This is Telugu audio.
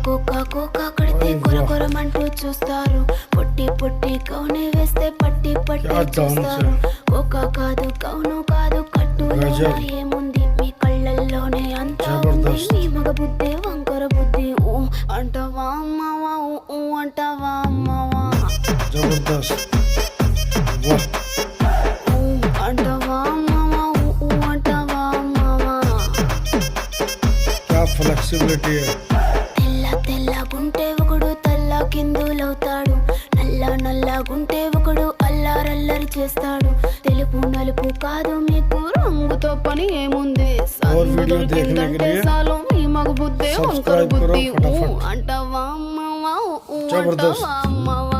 కోకా కోకా కడితే కొరకొరమంటూ చూస్తారు. పొట్టి పొట్టి కౌనే వేస్తే పట్టి పట్టి చూస్తారు. కోకా కాదు కౌను కాదు కట్టులో ఏముంది మీ కళ్ళల్లోనే అంతా ఉంది. మీ మగ బుద్ధి వంకర బుద్ధి ఊ అంటావా అమ్మవా ఊ అంటావా అమ్మవా అంటావా అమ్మవా ఊ అంటావా అమ్మవా. ఫ్లెక్సిబిలిటీ తెల్లగుంటే ఒకడు తల్ల కిందులవుతాడు. నల్లగుంటే ఒకడు అల్లారల్లరి చేస్తాడు. తెలుపు నలుపు కాదు మీకు రంగుతో పని ఏముంది. దొరికిందంటే చాలు మీ మగ బుద్ధి వంకర బుద్ధి ఊ అంటావా అమ్మవా ఊ అంటావా అమ్మవా.